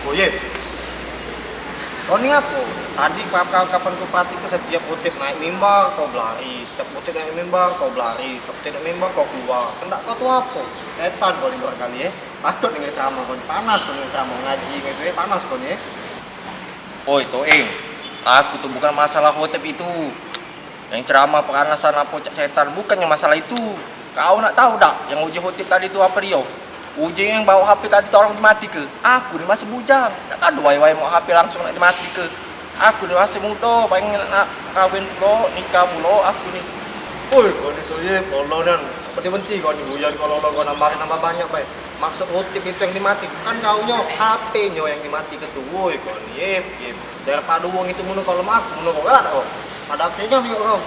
Oh iya, kau ini aku. Tadi kapan kau perhatikan setiap khotib naik mimbar kau berlari, setiap khotib naik mimbar kau berlari, setiap khotib naik mimbar kau keluar. Kendak kau tuh apa? Setan kau di luar kali ya. Takut dengan sama kau, panas kau dengan sama ngaji gitu ya, panas kau nih. Oi Toeng, aku tuh bukan masalah khotib itu. Yang ceramah penganasan apa cak setan, bukannya masalah itu. Kau nak tahu tak yang uji khotib tadi itu apa dia? Uji yang bawa HP tadi tolong dimati ke. Aku ni masih bujang. Tak ada wai-wai mau HP langsung nak dimati ke. Aku ni masih muda, pengen nak kawin pula, nikah pula aku ni. Oi, kau ni tuh ya, kalau dan benci kau ni bujan kalau kau nambah banyak baik. Maksud khotib itu yang dimati, kan kau nyo HP nyo yang dimati ke tuh. Woi, kau ni daripada uang itu menurut kalau aku menurut kau kan ada kau. Ada akhirnya kau.